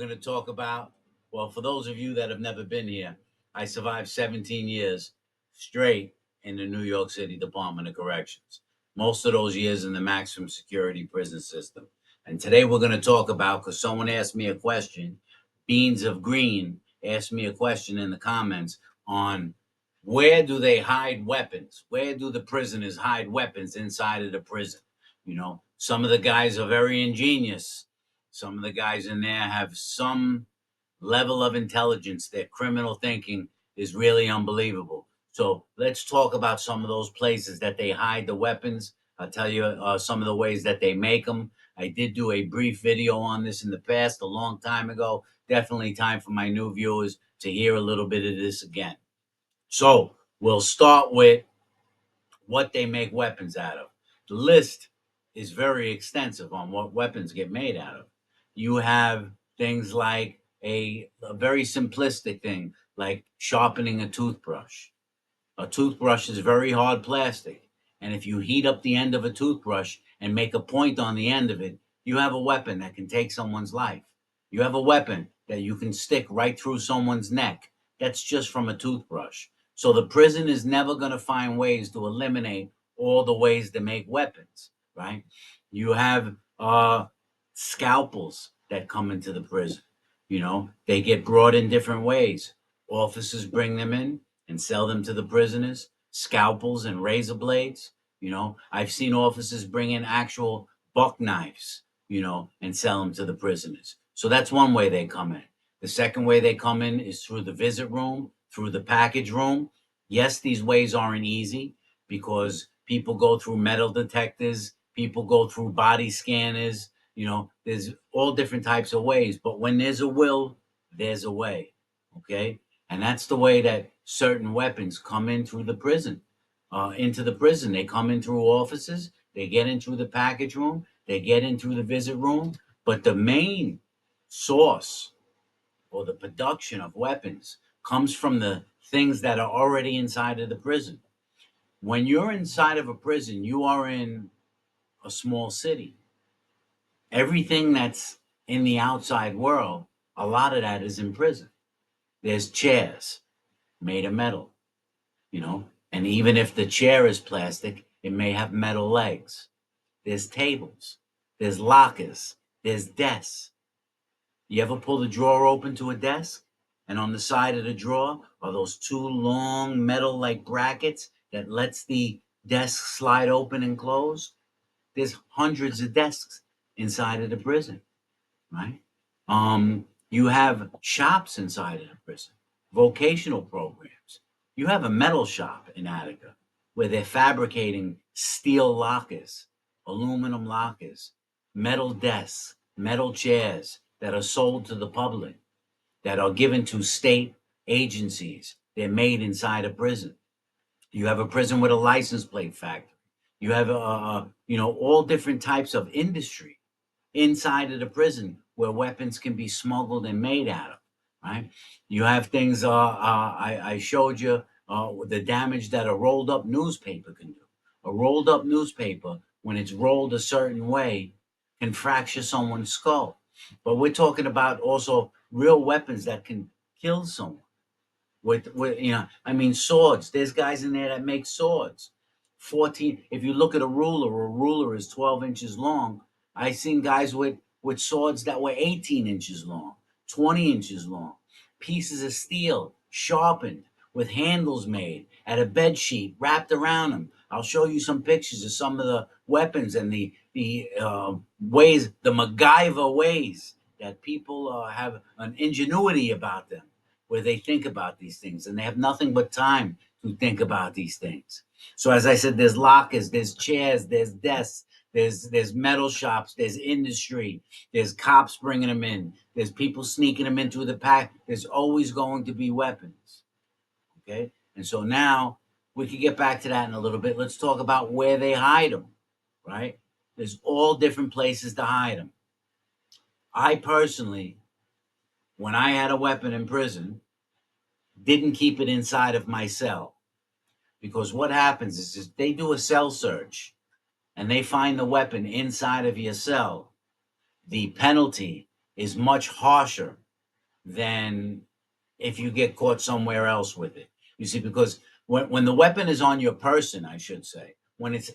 going to talk about, well, for those of you that have never been here, I survived 17 years straight in the New York City Department of Corrections, most of those years in the maximum security prison system. And today we're going to talk about, because someone asked me a question, Beans of Green asked me a question in the comments on where do they hide weapons? Where do the prisoners hide weapons inside of the prison? Some of the guys are very ingenious. Some of the guys in there have some level of intelligence. Their criminal thinking is really unbelievable. So let's talk about some of those places that they hide the weapons. I'll tell you some of the ways that they make them. I did do a brief video on this in the past, a long time ago. Definitely time for my new viewers to hear a little bit of this again. So we'll start with what they make weapons out of. The list is very extensive on what weapons get made out of. You have things like a very simplistic thing, like sharpening a toothbrush. A toothbrush is very hard plastic. And if you heat up the end of a toothbrush and make a point on the end of it, you have a weapon that can take someone's life. You have a weapon that you can stick right through someone's neck. That's just from a toothbrush. So the prison is never going to find ways to eliminate all the ways to make weapons, right? You have scalpels that come into the prison. They get brought in different ways. Officers bring them in and sell them to the prisoners, scalpels and razor blades. I've seen officers bring in actual buck knives, and sell them to the prisoners. So that's one way they come in. The second way they come in is through the visit room, through the package room. Yes, these ways aren't easy because people go through metal detectors, people go through body scanners. There's all different types of ways, but when there's a will, there's a way. Okay. And that's the way that certain weapons come in through the prison, into the prison. They come in through offices, they get in through the package room, they get in through the visit room. But the main source or the production of weapons comes from the things that are already inside of the prison. When you're inside of a prison, you are in a small city. Everything that's in the outside world, a lot of that is in prison. There's chairs made of metal, and even if the chair is plastic, it may have metal legs. There's tables, there's lockers, there's desks. You ever pull the drawer open to a desk? And on the side of the drawer are those two long metal like brackets that lets the desk slide open and close? There's hundreds of desks inside of the prison, right? You have shops inside of the prison, vocational programs. You have a metal shop in Attica where they're fabricating steel lockers, aluminum lockers, metal desks, metal chairs that are sold to the public, that are given to state agencies. They're made inside a prison. You have a prison with a license plate factory. You have all different types of industry inside of the prison where weapons can be smuggled and made out of, right? You have things, I showed you the damage that a rolled up newspaper can do. A rolled up newspaper, when it's rolled a certain way, can fracture someone's skull. But we're talking about also real weapons that can kill someone swords. There's guys in there that make swords. 14, if you look at a ruler is 12 inches long. I seen guys with swords that were 18 inches long, 20 inches long, pieces of steel sharpened with handles made at a bed sheet wrapped around them. I'll show you some pictures of some of the weapons and the ways, the MacGyver ways that people have an ingenuity about them, where they think about these things and they have nothing but time to think about these things. So as I said, there's lockers, there's chairs, there's desks, there's metal shops, there's industry, there's cops bringing them in, there's people sneaking them in through the pack. There's always going to be weapons. Okay, and so now we can get back to that in a little bit. Let's talk about where they hide them. Right, there's all different places to hide them. I personally, when I had a weapon in prison, didn't keep it inside of my cell, because what happens is they do a cell search and they find the weapon inside of your cell. The penalty is much harsher than if you get caught somewhere else with it. You see, because when the weapon is on your person, I should say, when it's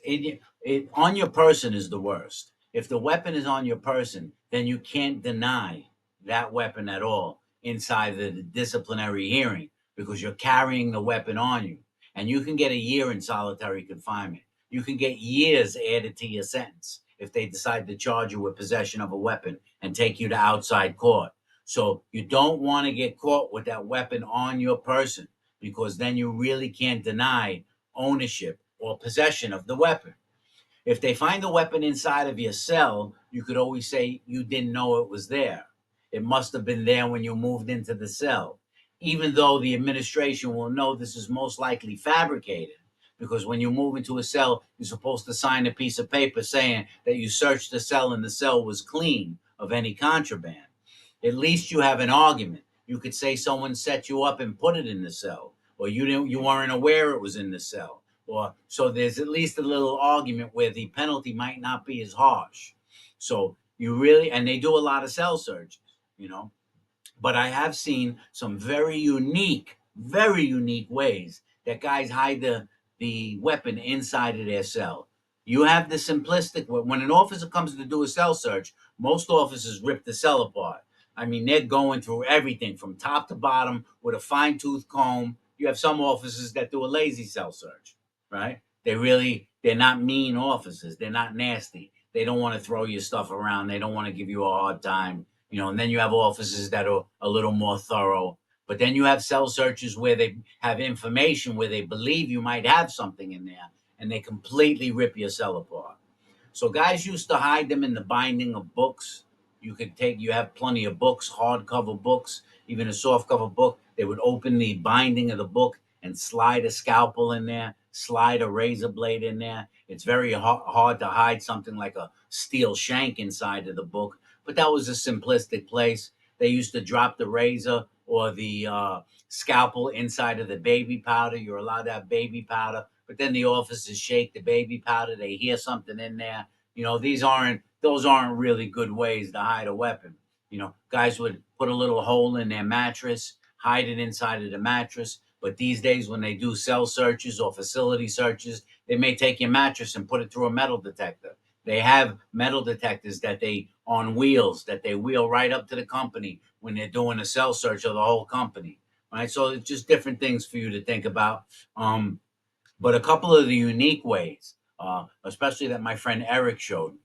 on your person is the worst. If the weapon is on your person, then you can't deny that weapon at all inside the disciplinary hearing because you're carrying the weapon on you. And you can get a year in solitary confinement. You can get years added to your sentence if they decide to charge you with possession of a weapon and take you to outside court. So you don't want to get caught with that weapon on your person because then you really can't deny ownership or possession of the weapon. If they find the weapon inside of your cell, you could always say you didn't know it was there. It must have been there when you moved into the cell, even though the administration will know this is most likely fabricated. Because when you move into a cell, you're supposed to sign a piece of paper saying that you searched the cell and the cell was clean of any contraband. At least you have an argument. You could say someone set you up and put it in the cell, or you weren't aware it was in the cell, or so there's at least a little argument where the penalty might not be as harsh. So you really, and they do a lot of cell searches, you know. But I have seen some very unique ways that guys hide the weapon inside of their cell. You have the simplistic when an officer comes to do a cell search, most officers rip the cell apart. I mean, they're going through everything from top to bottom with a fine tooth comb. You have some officers that do a lazy cell search, right? They're not mean officers. They're not nasty. They don't want to throw your stuff around. They don't want to give you a hard time, you know. And then you have officers that are a little more thorough. But then you have cell searches where they have information where they believe you might have something in there, and they completely rip your cell apart. So guys used to hide them in the binding of books. You have plenty of books, hardcover books, even a softcover book. They would open the binding of the book and slide a scalpel in there, slide a razor blade in there. It's very hard to hide something like a steel shank inside of the book, but that was a simplistic place. They used to drop the razor or the scalpel inside of the baby powder. You're allowed to have baby powder, but then the officers shake the baby powder. They hear something in there. You know, those aren't really good ways to hide a weapon. You know, guys would put a little hole in their mattress, hide it inside of the mattress. But these days, when they do cell searches or facility searches, they may take your mattress and put it through a metal detector. They have metal detectors that they on wheels that they wheel right up to the company when they're doing a cell search of the whole company. Right. So it's just different things for you to think about. But a couple of the unique ways, especially that my friend Eric showed me.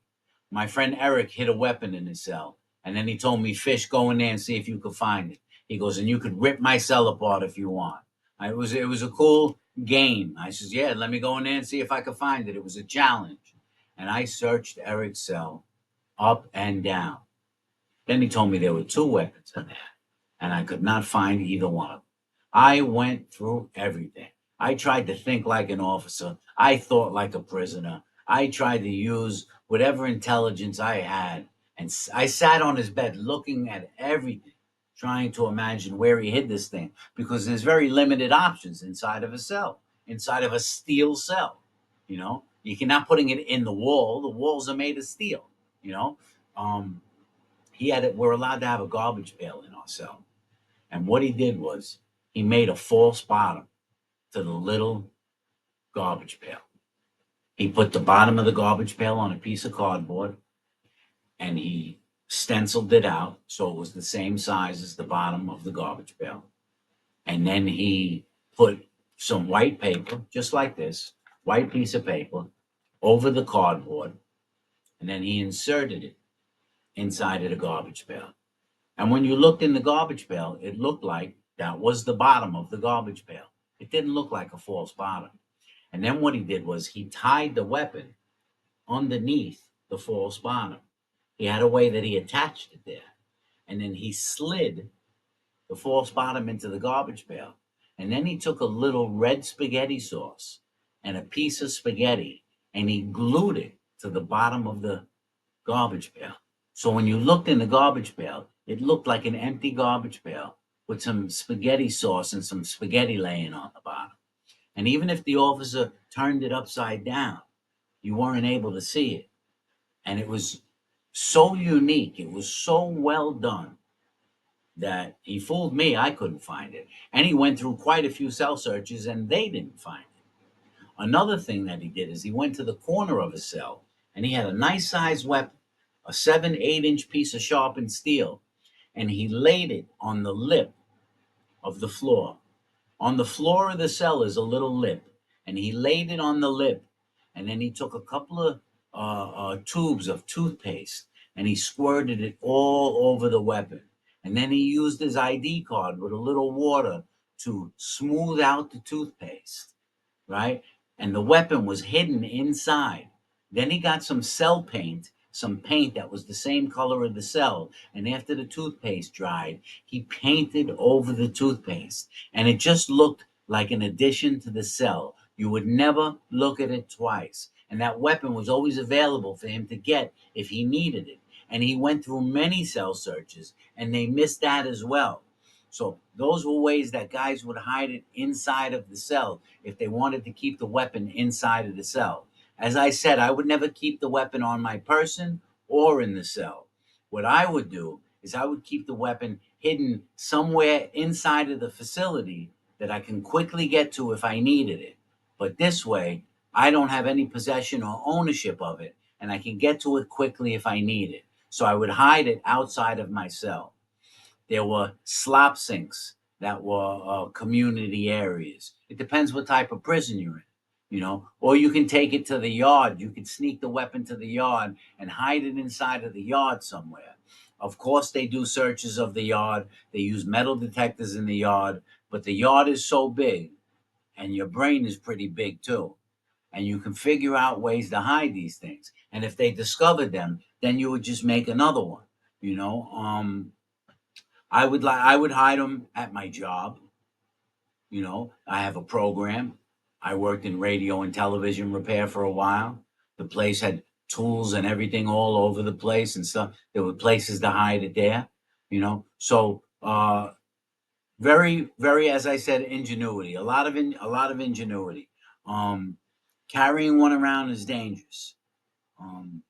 My friend Eric hid a weapon in his cell, and then he told me, "Fish, go in there and see if you could find it." He goes, "And you could rip my cell apart if you want." It was a cool game. I says, "Yeah, let me go in there and see if I could find it." It was a challenge, and I searched Eric's cell up and down. Then he told me there were two weapons in there, and I could not find either one of them. I went through everything. I tried to think like an officer. I thought like a prisoner. I tried to use whatever intelligence I had. And I sat on his bed looking at everything, trying to imagine where he hid this thing because there's very limited options inside of a cell, inside of a steel cell. You know, you cannot putting it in the wall. The walls are made of steel, you know. Um, we're allowed to have a garbage pail in our cell. And what he did was he made a false bottom to the little garbage pail. He put the bottom of the garbage pail on a piece of cardboard and he stenciled it out so it was the same size as the bottom of the garbage pail. And then he put some white paper, just like this, white piece of paper, over the cardboard. And then he inserted it inside of the garbage pail. And when you looked in the garbage pail, it looked like that was the bottom of the garbage pail. It didn't look like a false bottom. And then what he did was he tied the weapon underneath the false bottom. He had a way that he attached it there. And then he slid the false bottom into the garbage pail. And then he took a little red spaghetti sauce and a piece of spaghetti and he glued it to the bottom of the garbage pail. So when you looked in the garbage pail, it looked like an empty garbage pail with some spaghetti sauce and some spaghetti laying on the bottom. And even if the officer turned it upside down, you weren't able to see it. And it was so unique. It was so well done that he fooled me. I couldn't find it. And he went through quite a few cell searches and they didn't find it. Another thing that he did is he went to the corner of a cell and he had a nice sized weapon, a 7, 8 inch piece of sharpened steel, and he laid it on the lip of the floor. On the floor of the cell is a little lip, and he laid it on the lip, and then he took a couple of tubes of toothpaste and he squirted it all over the weapon. And then he used his ID card with a little water to smooth out the toothpaste, right? And the weapon was hidden inside. Then he got some paint that was the same color of the cell. And after the toothpaste dried, he painted over the toothpaste. And it just looked like an addition to the cell. You would never look at it twice. And that weapon was always available for him to get if he needed it. And he went through many cell searches, and they missed that as well. So those were ways that guys would hide it inside of the cell if they wanted to keep the weapon inside of the cell. As I said, I would never keep the weapon on my person or in the cell. What I would do is I would keep the weapon hidden somewhere inside of the facility that I can quickly get to if I needed it. But this way, I don't have any possession or ownership of it, and I can get to it quickly if I need it. So I would hide it outside of my cell. There were slop sinks that were community areas. It depends what type of prison you're in, Or you can take it to the yard. You can sneak the weapon to the yard and hide it inside of the yard somewhere. Of course, they do searches of the yard. They use metal detectors in the yard, but the yard is so big, and your brain is pretty big too. And you can figure out ways to hide these things. And if they discovered them, then you would just make another one. You know, I would hide them at my job. I have a program. I worked in radio and television repair for a while. The place had tools and everything all over the place and stuff. There were places to hide it there. So very, very, as I said, ingenuity. A lot of ingenuity. Um, Carrying one around is dangerous. Um,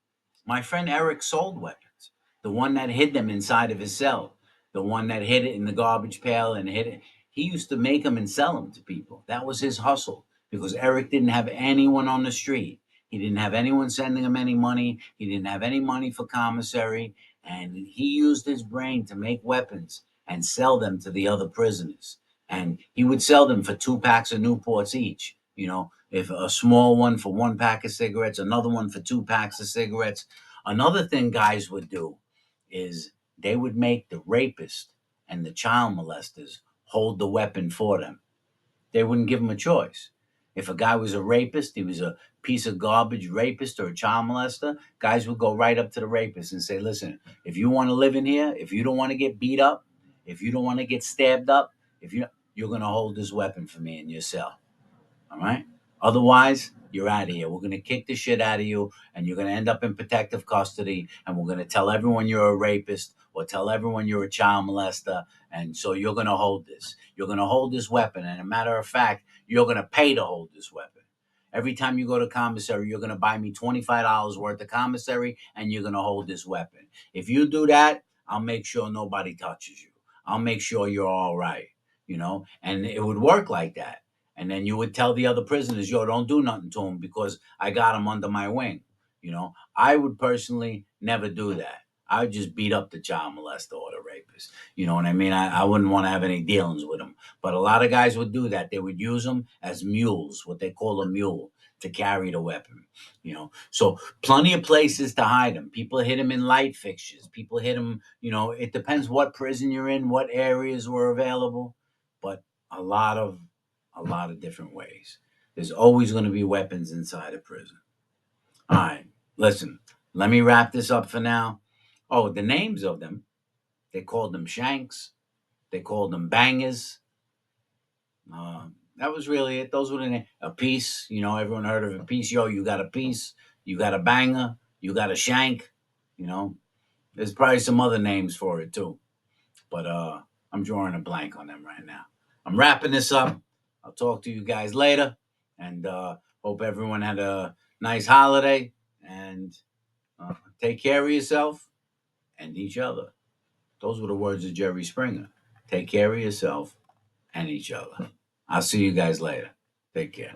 my friend Eric sold weapons. The one that hid them inside of his cell, the one that hid it in the garbage pail and hid it. He used to make them and sell them to people. That was his hustle because Eric didn't have anyone on the street. He didn't have anyone sending him any money. He didn't have any money for commissary. And he used his brain to make weapons and sell them to the other prisoners. And he would sell them for 2 packs of Newports each. If a small one for 1 pack of cigarettes, another one for 2 packs of cigarettes. Another thing guys would do is they would make the rapist and the child molesters hold the weapon for them. They wouldn't give them a choice. If a guy was a rapist, he was a piece of garbage rapist or a child molester, guys would go right up to the rapist and say, listen, if you want to live in here, if you don't want to get beat up, if you don't want to get stabbed up, you're going to hold this weapon for me in your cell. All right. Otherwise, you're out of here. We're going to kick the shit out of you, and you're going to end up in protective custody. And we're going to tell everyone you're a rapist or tell everyone you're a child molester. And so you're going to hold this. You're going to hold this weapon. And a matter of fact, you're going to pay to hold this weapon. Every time you go to commissary, you're going to buy me $25 worth of commissary, and you're going to hold this weapon. If you do that, I'll make sure nobody touches you. I'll make sure you're all right. And it would work like that. And then you would tell the other prisoners, yo, don't do nothing to him because I got him under my wing. I would personally never do that. I would just beat up the child molester or the rapist. You know what I mean? I wouldn't want to have any dealings with them. But a lot of guys would do that. They would use them as mules, what they call a mule, to carry the weapon. So plenty of places to hide them. People hid them in light fixtures. People hid them. It depends what prison you're in, what areas were available, but a lot of a lot of different ways. There's always going to be weapons inside a prison. All right, listen, let me wrap this up for now. Oh, the names of them, they called them shanks, they called them bangers. That was really it. Those were the names. A piece, everyone heard of a piece. Yo, you got a piece, you got a banger, you got a shank. You know, there's probably some other names for it too, but I'm drawing a blank on them right now. I'm wrapping this up. I'll talk to you guys later, and hope everyone had a nice holiday. And Take care of yourself and each other. Those were the words of Jerry Springer. Take care of yourself and each other. I'll see you guys later. Take care.